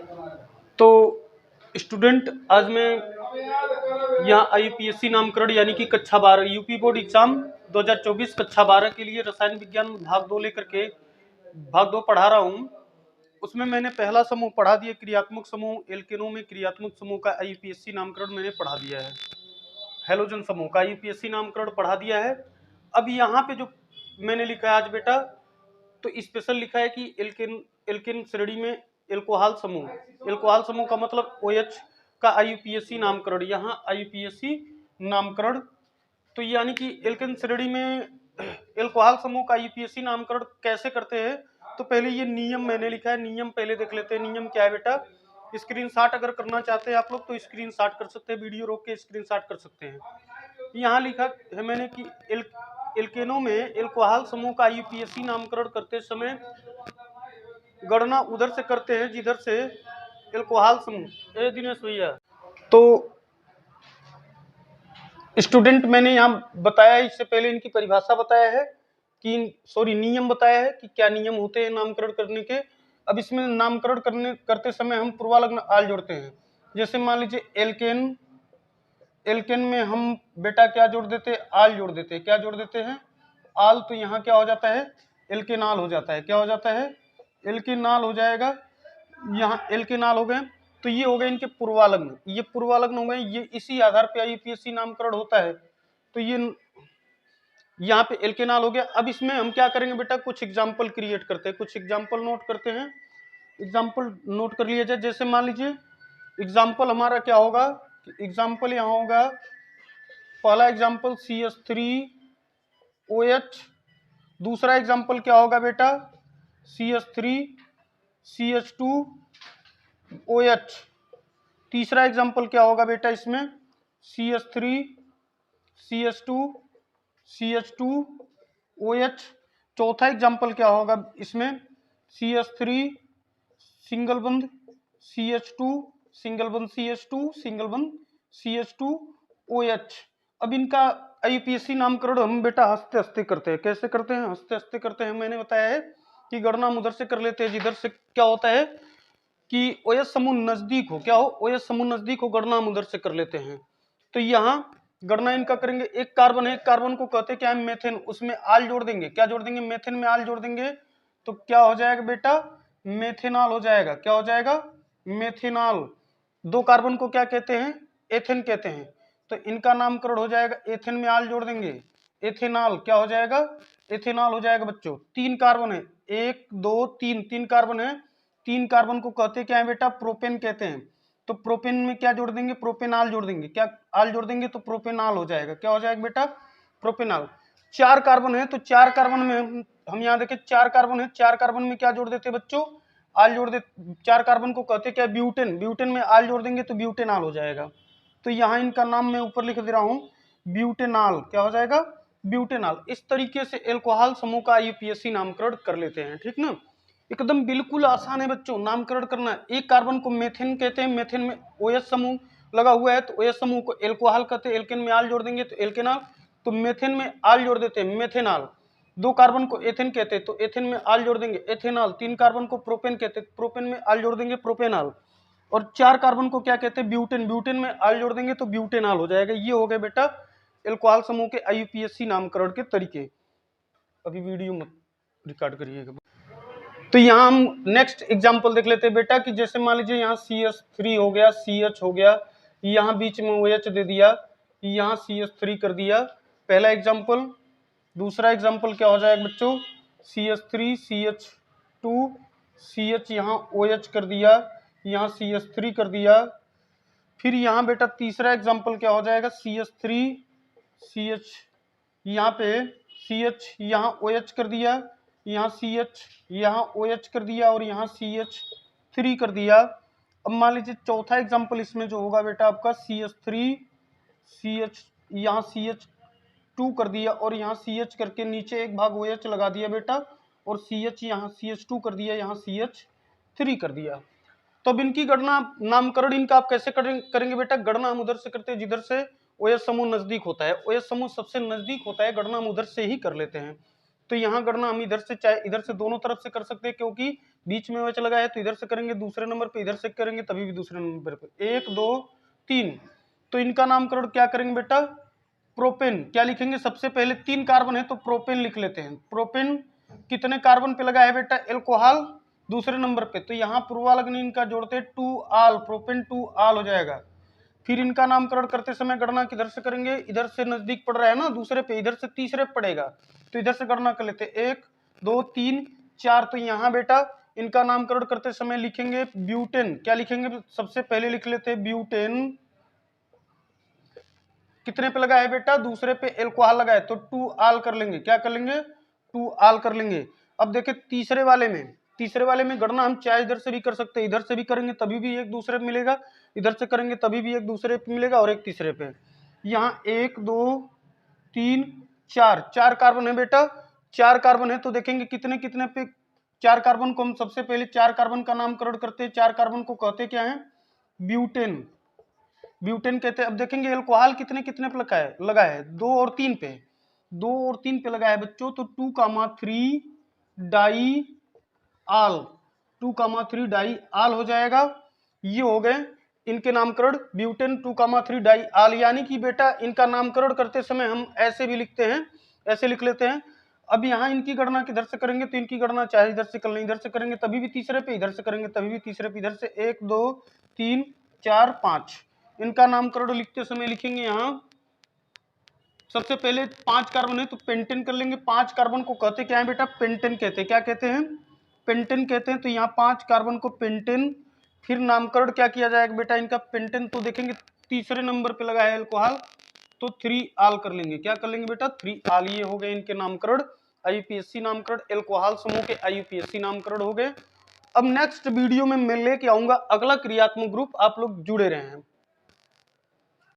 तो स्टूडेंट, आज मैं यहाँ IUPAC नामकरण यानी कि कक्षा 12 यूपी बोर्ड एग्जाम 2024 कक्षा 12 के लिए रसायन विज्ञान भाग 2 लेकर के भाग 2 पढ़ा रहा हूँ। उसमें मैंने पहला समूह पढ़ा दिया, क्रियात्मक समूह। एल्केनों में क्रियात्मक समूह का IUPAC नामकरण मैंने पढ़ा दिया है। हेलोजन समूह का IUPAC नामकरण पढ़ा दिया है। अब यहाँ पे जो मैंने लिखा है आज बेटा, तो स्पेशल लिखा है कि एल्केन श्रेणी में एल्कोहल समूह का मतलब OH का IUPAC नामकरण। यहाँ IUPAC नामकरण, तो यानी कि एल्केन श्रेणी में एल्कोहल समूह का IUPAC नामकरण कैसे करते हैं। तो पहले ये नियम मैंने लिखा है, नियम पहले देख लेते हैं। नियम क्या है बेटा, स्क्रीनशॉट अगर करना चाहते हैं आप लोग तो स्क्रीनशॉट कर सकते हैं, वीडियो रोक के स्क्रीनशॉट कर सकते हैं। यहाँ लिखा है मैंने कि एल्केनों में एल्कोहल समूह का IUPAC नामकरण करते समय गणना उधर से करते हैं जिधर से एल्कोहल समूह। दिनेश भैया, तो स्टूडेंट मैंने यहाँ बताया, इससे पहले इनकी परिभाषा बताया है कि नियम बताया है कि क्या नियम होते हैं नामकरण करने के। अब इसमें नामकरण करते समय हम पूर्वालग्न आल जोड़ते हैं। जैसे मान लीजिए एल्केन में हम बेटा क्या जोड़ देते हैं, आल जोड़ देते हैं। क्या जोड़ देते हैं, आल। तो यहाँ क्या हो जाता है, एल्केनाल हो जाता है। क्या हो जाता है, एल्केनाल हो जाएगा। यहाँ एल्केनाल हो गए, तो ये हो गए इनके पूर्वालग्न, ये पूर्वालग्न हो गए। ये इसी आधार पे IUPAC नामकरण होता है। तो ये यहाँ पे एल्केनाल हो गया। अब इसमें हम क्या करेंगे बेटा, कुछ एग्जाम्पल क्रिएट करते हैं, कुछ एग्जाम्पल नोट करते हैं। एग्जाम्पल नोट कर लिया जाए। जैसे मान लीजिए एग्जाम्पल हमारा क्या होगा, एग्जाम्पल यहाँ होगा, पहला एग्जाम्पल CH3OH। दूसरा एग्जाम्पल क्या होगा बेटा, CH3CH2OH। तीसरा एग्जाम्पल क्या होगा बेटा इसमें, CH3CH2CH2OH। चौथा एग्जाम्पल क्या होगा इसमें, CH3 सिंगल बंद CH2 सिंगल बंद CH2 सिंगल बंद CH2OH। अब इनका IUPAC नामकरण हम बेटा हंसते हंसते करते हैं। कैसे करते हैं, हंसते हंसते करते हैं। मैंने बताया है कि गणना हम उधर से कर लेते हैं जिधर से क्या होता है कि OH समूह नजदीक हो। क्या हो, OH समूह नजदीक हो, गणना हम उधर से कर लेते हैं। तो यहाँ गणना इनका करेंगे। एक कार्बन है, एक कार्बन को कहते हैं क्या है, मेथेन। उसमें आल जोड़ देंगे। क्या जोड़ देंगे, मेथेन में आल जोड़ देंगे। तो क्या हो जाएगा बेटा, मेथेनॉल हो जाएगा। क्या हो जाएगा, मेथेनॉल। दो कार्बन को क्या कहते हैं, एथेन कहते हैं। तो इनका नामकरण हो जाएगा, एथेन में आल जोड़ देंगे, एथेनॉल। क्या हो जाएगा, एथेनॉल हो जाएगा बच्चों। तीन कार्बन है, 1 2 3, तीन कार्बन है। तीन कार्बन को कहते क्या है बेटा, प्रोपेन कहते हैं। तो प्रोपेन में क्या जोड़ देंगे, प्रोपेनॉल जोड़ देंगे। क्या आल जोड़ देंगे तो प्रोपेनॉल हो जाएगा। क्या हो जाएगा बेटा, प्रोपेनॉल। चार कार्बन है, तो चार कार्बन में हम यहाँ देखें, चार कार्बन है, चार कार्बन में क्या जोड़ देते बच्चों, आल जोड़ दे। चार कार्बन को कहते क्या, ब्यूटेन। ब्यूटेन में आल जोड़ देंगे तो ब्यूटेनॉल हो जाएगा। तो यहाँ इनका नाम मैं ऊपर लिख दे रहा हूँ, ब्यूटेनॉल। क्या हो जाएगा, ब्यूटेनॉल। इस तरीके से एल्कोहल समूह का IUPAC नामकरण कर लेते हैं। ठीक ना, एकदम बिल्कुल आसान है बच्चों नामकरण करना। एक कार्बन को मेथेन कहते हैं, मेथेन में OH समूह लगा हुआ है, तो OH समूह को एल्कोहल कहते हैं। एल्केन में आल जोड़ देंगे तो एल्केनॉल। तो मेथेन में आल जोड़ देते हैं, मेथेनॉल। दो कार्बन को एथेन कहते हैं, तो एथेन में आल जोड़ देंगे, एथेनॉल। तीन कार्बन को प्रोपेन कहते हैं, प्रोपेन में आल जोड़ देंगे, प्रोपेनॉल। और चार कार्बन को क्या कहते हैं, ब्यूटेन। ब्यूटेन में आल जोड़ देंगे तो ब्यूटेनॉल हो जाएगा। ये हो गए बेटा एल्कोहल समूह के IUPAC नामकरण के तरीके। अभी वीडियो मत रिकॉर्ड करिएगा। तो यहाँ हम नेक्स्ट एग्जांपल देख लेते हैं बेटा, कि जैसे मान लीजिए यहाँ CH3 हो गया, CH हो गया, यहाँ बीच में OH दे दिया, यहाँ CH3 कर दिया, पहला एग्जांपल। दूसरा एग्जांपल क्या हो जाएगा बच्चों, CH3 CH2 CH, यहाँ OH कर दिया, यहाँ CH3 कर दिया। फिर यहाँ बेटा तीसरा एग्जांपल क्या हो जाएगा, CH3 CH, यहाँ पे CH, यहाँ OH कर दिया, यहाँ CH, यहाँ OH कर दिया, और यहाँ CH3 कर दिया। अब मान लीजिए चौथा एग्जांपल इसमें जो होगा बेटा आपका, CH3 CH, यहाँ CH2 कर दिया, और यहाँ CH करके नीचे एक भाग OH लगा दिया बेटा, और CH, यहाँ CH2 कर दिया, यहाँ CH3 कर दिया। तो अब इनकी गणना, नामकरण इनका आप कैसे करेंगे बेटा, गणना हम उधर से करते हैं जिधर से OH समूह नजदीक होता है। OH समूह सबसे नजदीक होता है, गणना हम उधर से ही कर लेते हैं। तो यहाँ गणना हम इधर से चाहे इधर से दोनों तरफ से कर सकते हैं, क्योंकि बीच में OH लगा है तो इधर से करेंगे दूसरे नंबर पे, इधर से करेंगे तभी भी दूसरे नंबर पे। 1 2 3, तो इनका नामकरण क्या करेंगे बेटा, प्रोपेन। क्या लिखेंगे, सबसे पहले 3 कार्बन है तो प्रोपेन लिख लेते हैं। प्रोपेन कितने कार्बन पे लगा है बेटा, एल्कोहल दूसरे नंबर पे, तो यहाँ पूर्वालग्न इनका जोड़ते हैं 2 आल, प्रोपेन 2 आल हो जाएगा। फिर इनका नामकरण करते समय गणना किधर से करेंगे, इधर से नजदीक पड़ रहा है ना दूसरे पे, इधर से तीसरे पे पड़ेगा, तो इधर से गणना कर लेते 1 2 3 4। तो यहाँ बेटा इनका नामकरण करते समय लिखेंगे ब्यूटेन। क्या लिखेंगे, सबसे पहले लिख लेते हैं ब्यूटेन। कितने पे लगा है बेटा, दूसरे पे एल्कोहल लगा है तो 2 आल कर लेंगे। क्या कर लेंगे, 2 आल कर लेंगे। अब देखें तीसरे वाले में गणना हम चाहे इधर से भी कर सकते हैं, इधर से भी करेंगे तभी भी एक दूसरे पे मिलेगा, इधर से करेंगे तभी भी एक दूसरे पे मिलेगा और एक तीसरे पे। यहाँ 1 2 3 4, 4 कार्बन है बेटा, 4 कार्बन है तो देखेंगे कितने कितने पे। 4 कार्बन को हम सबसे पहले 4 कार्बन का नामकरण करते हैं। 4 कार्बन को कहते क्या है, ब्यूटेन, ब्यूटेन कहते हैं। अब देखेंगे एल्कोहल कितने कितने पे लगा है 2 और 3 पे, 2 और 3 पे लगा है बच्चों, तो 2,3 डाई आल, 2,3 डाई आल हो जाएगा। ये हो गए इनके नामकरण, ब्यूटेन 2,3 डाई आल। यानी कि बेटा इनका नामकरण करते समय हम ऐसे भी लिखते हैं, ऐसे लिख लेते हैं। अब यहाँ इनकी गणना किधर से करेंगे, तो इनकी गणना चाहे इधर से कर लें, इधर से करेंगे तभी भी तीसरे पे, इधर से करेंगे तभी भी तीसरे पे, इधर से 1 2 3 4 5। इनका नामकरण लिखते समय लिखेंगे यहाँ सबसे पहले 5 कार्बन है तो पेंटेन कर लेंगे। 5 कार्बन को कहते क्या है बेटा, पेंटेन कहते हैं। क्या कहते हैं, पेंटेन कहते हैं। तो यहाँ 5 कार्बन को पेंटेन। फिर नामकरण क्या किया जाएगा बेटा इनका, पेंटेन तो देखेंगे तीसरे नंबर पे लगा है अल्कोहल तो 3 आल कर लेंगे। क्या कर लेंगे बेटा, 3 आल। ये हो गए इनके नामकरण, IUPAC नामकरण, एल्कोहल समूह के IUPAC नामकरण हो गए। अब नेक्स्ट वीडियो में मैं लेके आऊंगा अगला क्रियात्मक ग्रुप, आप लोग जुड़े रहे हैं।